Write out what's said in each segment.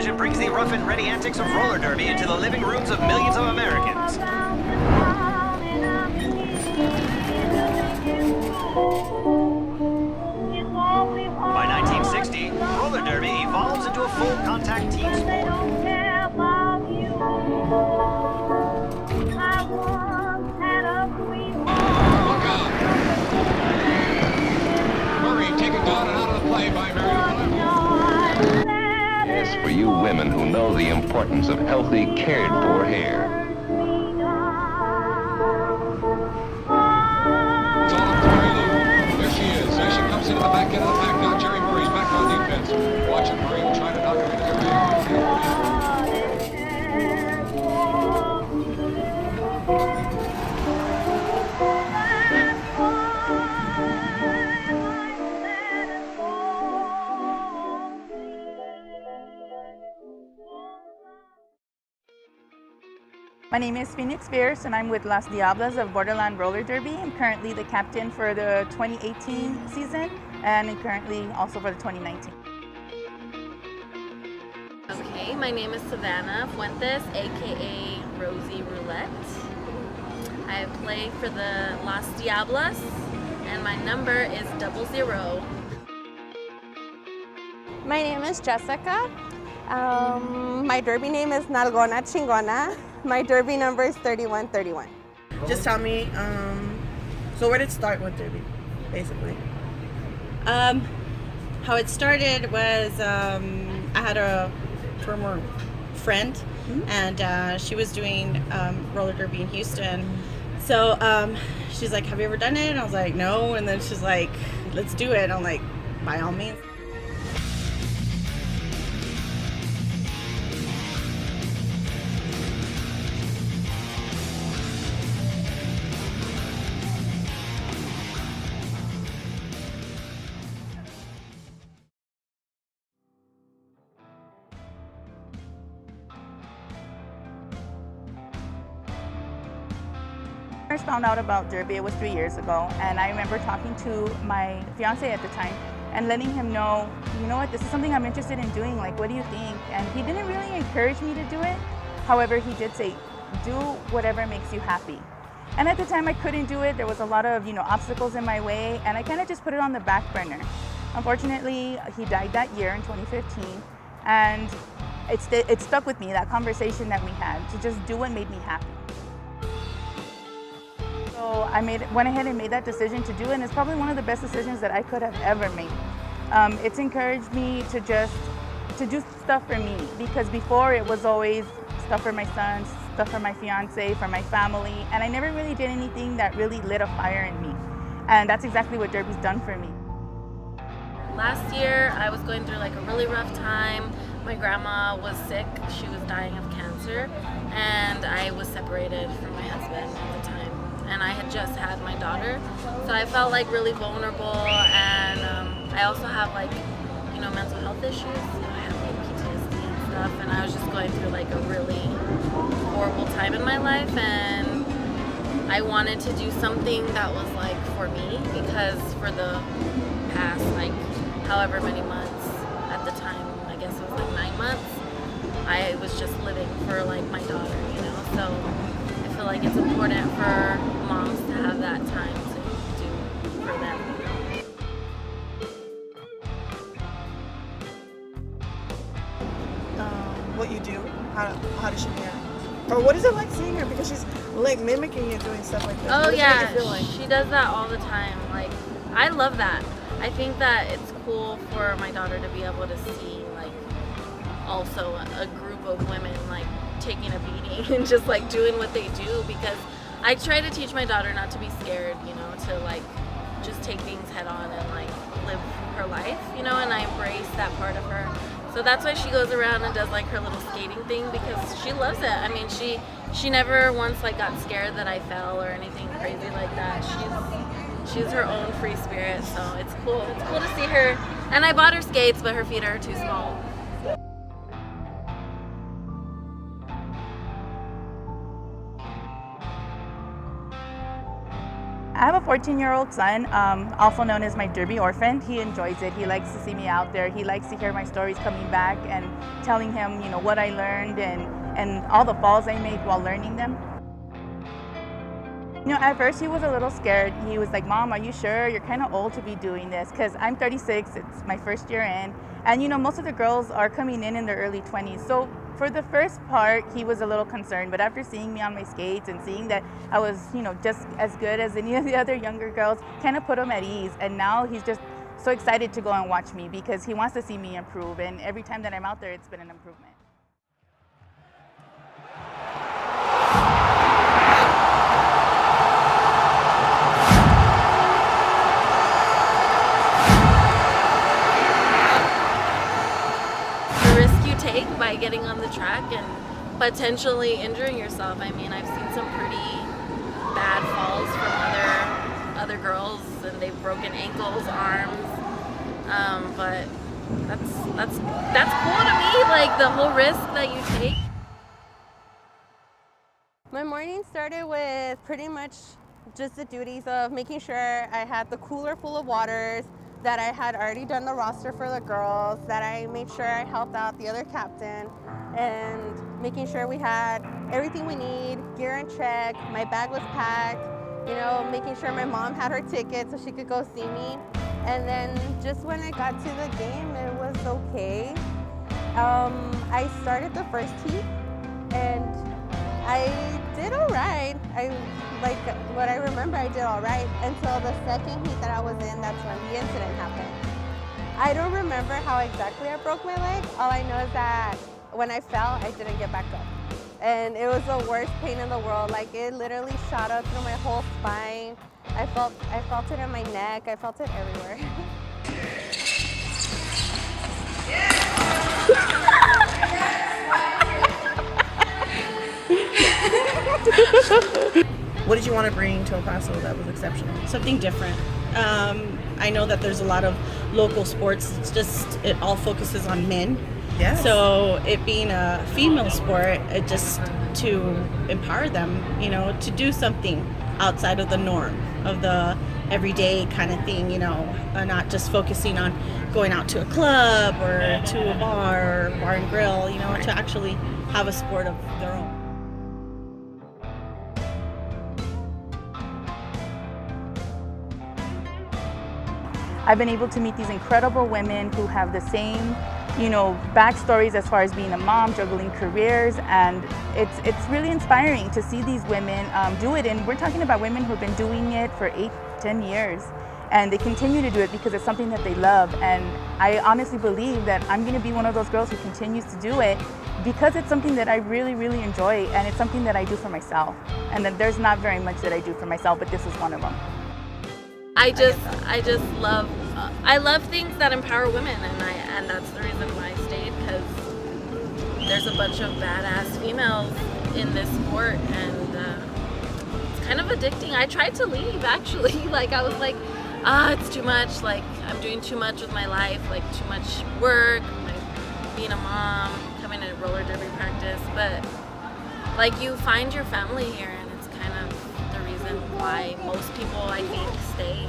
television brings the rough and ready antics of roller derby into the living rooms of millions of Americans. By 1960, roller derby evolves into a full contact team sport. Yes, for you women who know the importance of healthy, cared-for hair. It's all up to Mary Lou. There she is. There she comes into the back end of the pack. Now Jerry Murray's back on defense. Watch it. Murray will try to knock her into the ring. My name is Phoenix Fierce and I'm with Las Diablas of Borderland Roller Derby. I'm currently the captain for the 2018 season and currently also for the 2019. Okay, my name is Savannah Fuentes, aka Rosie Roulette. I play for the Las Diablas and my number is 00. My name is Jessica. My derby name is Nalgona Chingona. My derby number is 3131. Just tell me, so where did it start with derby, basically? How it started was I had a former friend, and she was doing roller derby in Houston. So she's like, "Have you ever done it?" And I was like, "No." And then she's like, "Let's do it." And I'm like, "By all means." I first found out about derby, it was 3 years ago, and I remember talking to my fiance at the time and letting him know, you know what, this is something I'm interested in doing, like what do you think? And he didn't really encourage me to do it. However, he did say, do whatever makes you happy. And at the time I couldn't do it, there was a lot of obstacles in my way, and I kind of just put it on the back burner. Unfortunately, he died that year in 2015, and it stuck with me, that conversation that we had, to just do what made me happy. So I went ahead and made that decision to do it, and it's probably one of the best decisions that I could have ever made. It's encouraged me to do stuff for me, because before it was always stuff for my son, stuff for my fiance, for my family, and I never really did anything that really lit a fire in me. And that's exactly what derby's done for me. Last year I was going through like a really rough time. My grandma was sick, she was dying of cancer, and I was separated from my husband at the time. And I had just had my daughter, so I felt like really vulnerable, and I also have like, mental health issues. I have like PTSD and stuff, and I was just going through like a really horrible time in my life, and I wanted to do something that was like for me, because for the past like however many months at the time, I guess it was like 9 months, I was just living for like my daughter, so I feel like it's important for moms to have that time to do for them. What you do? How does she react? Or what is it like seeing her? Because she's like mimicking you doing stuff like this. Oh yeah, feel like? she does that all the time. Like, I love that. I think that it's cool for my daughter to be able to see like also a group of women like taking a beating and just like doing what they do, because I try to teach my daughter not to be scared, to like just take things head on and like live her life, and I embrace that part of her. So that's why she goes around and does like her little skating thing, because she loves it. I mean, she never once like got scared that I fell or anything crazy like that. She's her own free spirit, so it's cool. It's cool to see her. And I bought her skates, but her feet are too small. I have a 14-year-old son, also known as my Derby orphan. He enjoys it. He likes to see me out there. He likes to hear my stories coming back and telling him, you know, what I learned and all the falls I made while learning them. You know, at first he was a little scared. He was like, Mom, are you sure? You're kind of old to be doing this, because I'm 36, it's my first year in. And you know, most of the girls are coming in their early 20s. So for the first part, he was a little concerned, but after seeing me on my skates and seeing that I was, you know, just as good as any of the other younger girls, kind of put him at ease. And now he's just so excited to go and watch me because he wants to see me improve. And every time that I'm out there, it's been an improvement. By getting on the track and potentially injuring yourself. I mean, I've seen some pretty bad falls from other girls, and they've broken ankles, arms. But that's cool to me. Like the whole risk that you take. My morning started with pretty much just the duties of making sure I had the cooler full of waters, that I had already done the roster for the girls, that I made sure I helped out the other captain, and making sure we had everything we need, gear in check, my bag was packed, you know, making sure my mom had her ticket so she could go see me. And then just when I got to the game, it was okay. I started the first heat and I did all right. Like what I remember, I did all right until the second heat that I was in. That's when the incident happened. I don't remember how exactly I broke my leg. All I know is that when I fell, I didn't get back up. And it was the worst pain in the world. Like it literally shot up through my whole spine. I felt it in my neck. I felt it everywhere. What did you want to bring to El Paso that was exceptional? Something different. I know that there's a lot of local sports. It's just, it all focuses on men. Yes. So it being a female sport, it just to empower them, you know, to do something outside of the norm of the everyday kind of thing, you know, not just focusing on going out to a club or to a bar or bar and grill, you know, to actually have a sport of their own. I've been able to meet these incredible women who have the same, you know, backstories as far as being a mom, juggling careers, and it's really inspiring to see these women do it. And we're talking about women who've been doing it for 8-10 years, and they continue to do it because it's something that they love. And I honestly believe that I'm going to be one of those girls who continues to do it because it's something that I really, really enjoy, and it's something that I do for myself. And that there's not very much that I do for myself, but this is one of them. I just love I love things that empower women, and that's the reason why I stayed, because there's a bunch of badass females in this sport, and it's kind of addicting. I tried to leave actually. Like I was like, it's too much. Like I'm doing too much with my life. Like too much work, like being a mom, coming to roller derby practice. But like you find your family here, and it's kind of the reason why most people, I think, stay.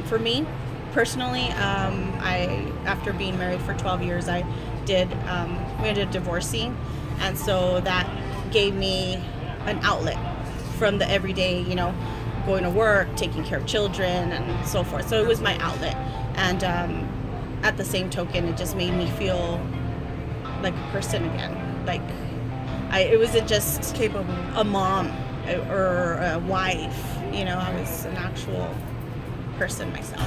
For me, personally, after being married for 12 years, we ended up divorcing, and so that gave me an outlet from the everyday, you know, going to work, taking care of children, and so forth. So it was my outlet, and at the same token, it just made me feel like a person again. Like it wasn't just capable a mom or a wife, you know, I was an actual person myself.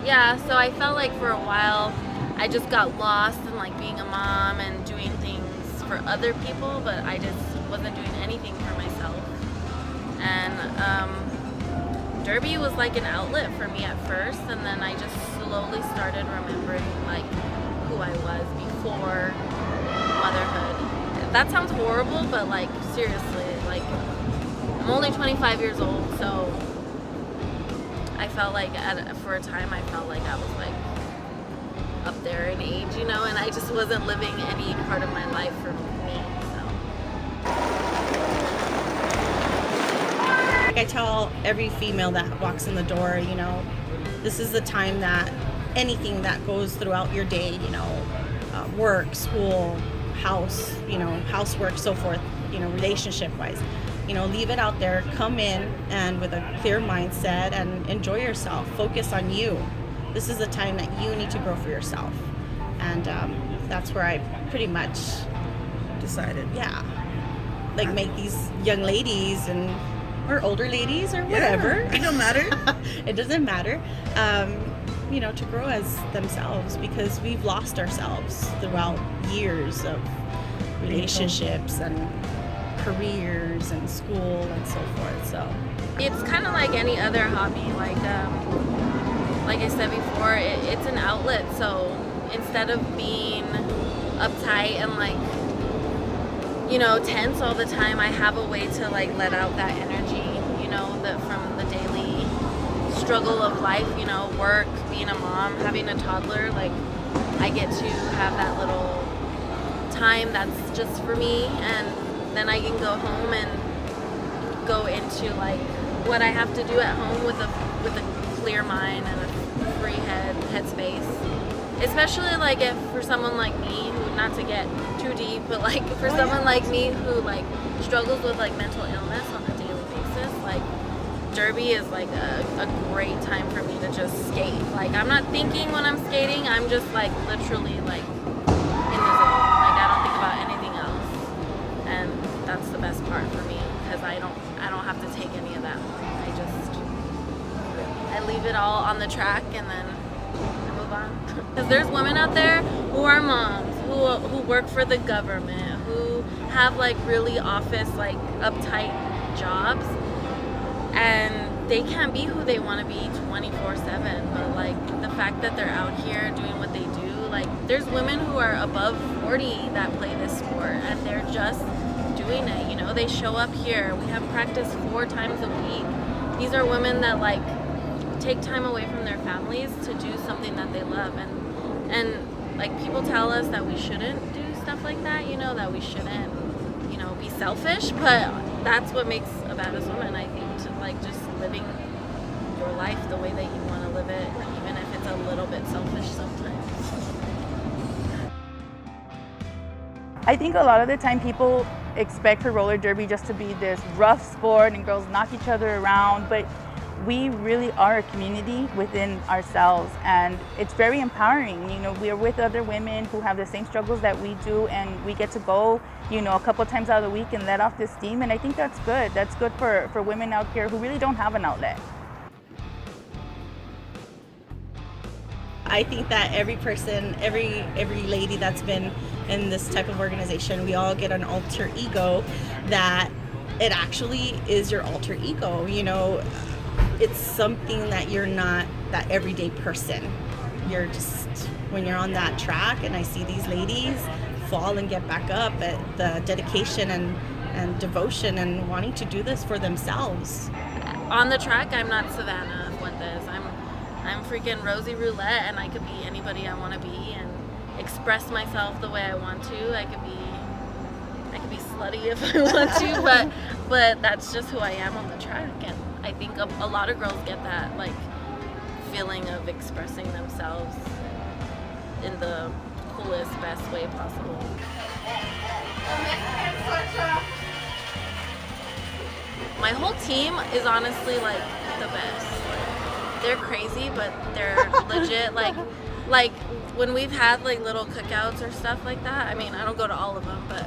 Yeah, so I felt like for a while I just got lost in like being a mom and doing things for other people, but I just wasn't doing anything for myself. And derby was like an outlet for me at first, and then I just slowly started remembering like who I was before motherhood. That sounds horrible, but like seriously, like I'm only 25 years old, so I felt like for a time I felt like I was like up there in age, you know, and I just wasn't living any part of my life for me, so. Like I tell every female that walks in the door, you know, this is the time that anything that goes throughout your day, you know, work, school, house, you know, housework, so forth, you know, relationship-wise, you know, leave it out there, come in and with a clear mindset and enjoy yourself, focus on you. This is the time that you need to grow for yourself. And that's where I pretty much Decided. yeah, like make these young ladies or older ladies or whatever. It don't matter. It doesn't matter. You know, to grow as themselves, because we've lost ourselves throughout years of relationships and careers and school and so forth. So It's kind of like any other hobby. Like I said before, it's an outlet. So instead of being uptight and like, you know, tense all the time, I have a way to like let out that energy, you know, from the daily struggle of life, you know, work, being a mom, having a toddler. Like I get to have that little time that's just for me, and then I can go home and go into like what I have to do at home with a clear mind and a free headspace. Especially like if for someone like me, who, not to get too deep, but like for someone like me who like struggles with like mental illness on a daily basis, like Derby is like a great time for me to just skate. Like I'm not thinking when I'm skating, I'm just like literally like in the zone. Like I don't think about anything else, and that's the best part for me, because I don't have to take any of that. I leave it all on the track and then I move on. Because there's women out there who are moms, who work for the government, who have like really office like uptight jobs, and they can't be who they want to be 24/7. But like the fact that they're out here doing what they do, like there's women who are above 40 that play this sport and they're just doing it. You know, they show up here. We have practice 4 times a week. These are women that like take time away from their families to do something that they love, and like people tell us that we shouldn't do stuff like that, you know, that we shouldn't, you know, be selfish, but that's what makes a badass woman, I think, to like just living your life the way that you want to live it, even if it's a little bit selfish sometimes. I think a lot of the time people expect for roller derby just to be this rough sport and girls knock each other around, but we really are a community within ourselves, and it's very empowering. You know, we're with other women who have the same struggles that we do, and we get to go, you know, a couple times out of the week and let off this steam, and I think that's good. That's good for women out here who really don't have an outlet. I think that every person, every lady that's been in this type of organization, we all get an alter ego that it actually is your alter ego, you know. It's something that you're not that everyday person. You're just, when you're on that track and I see these ladies fall and get back up, at the dedication and devotion and wanting to do this for themselves. On the track, I'm not Savannah Fuentes. I'm freaking Rosie Roulette, and I could be anybody I want to be and express myself the way I want to. I could be slutty if I want to, but that's just who I am on the track, and I think a lot of girls get that like feeling of expressing themselves in the coolest, best way possible. My whole team is honestly like the best. They're crazy, but they're legit. Like when we've had like little cookouts or stuff like that. I mean, I don't go to all of them, but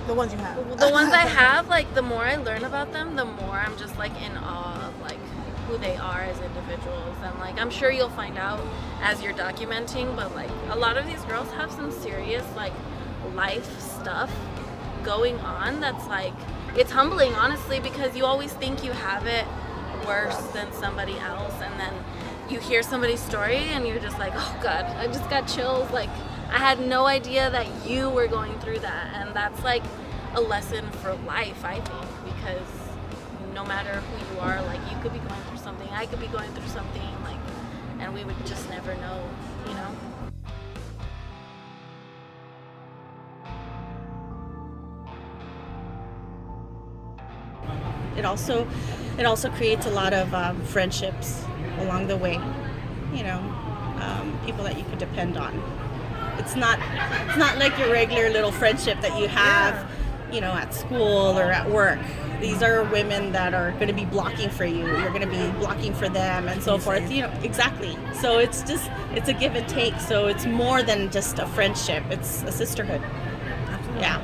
The ones you have. the ones I have, like the more I learn about them, the more I'm just like in awe of like who they are as individuals. And like I'm sure you'll find out as you're documenting, but like a lot of these girls have some serious like life stuff going on that's like, it's humbling honestly, because you always think you have it worse than somebody else, and then you hear somebody's story and you're just like, oh god, I just got chills. Like I had no idea that you were going through that, and that's like a lesson for life, I think, because no matter who you are, like you could be going through something, I could be going through something, like, and we would just never know, you know? it also creates a lot of friendships along the way. You know, people that you can depend on. It's not like your regular little friendship that you have, you know, at school or at work. These are women that are going to be blocking for you. You're going to be blocking for them, and so forth. You know, exactly. So it's a give and take. So it's more than just a friendship. It's a sisterhood. Yeah.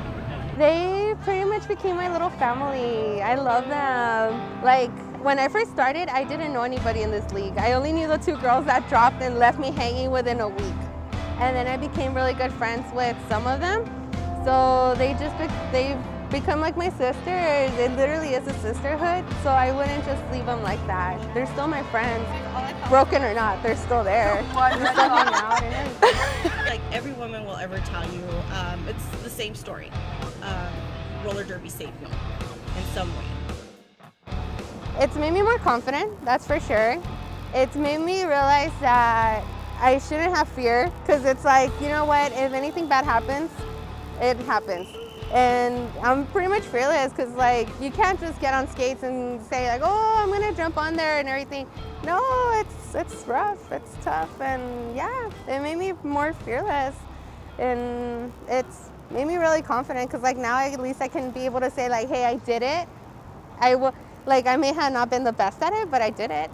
They pretty much became my little family. I love them. Like, when I first started, I didn't know anybody in this league. I only knew the 2 girls that dropped and left me hanging within a week. And then I became really good friends with some of them. So they've become like my sisters. It literally is a sisterhood. So I wouldn't just leave them like that. They're still my friends. Broken or not, they're still there. We still hang out and everything. Like every woman will ever tell you, it's the same story. Roller derby saved me in some way. It's made me more confident, that's for sure. It's made me realize that I shouldn't have fear, because it's like, you know what, if anything bad happens, it happens. And I'm pretty much fearless, because like, you can't just get on skates and say like, oh, I'm gonna jump on there and everything. No, it's rough, it's tough, and yeah, it made me more fearless. And it's made me really confident, because like now at least I can be able to say like, hey, I did it. I may have not been the best at it, but I did it.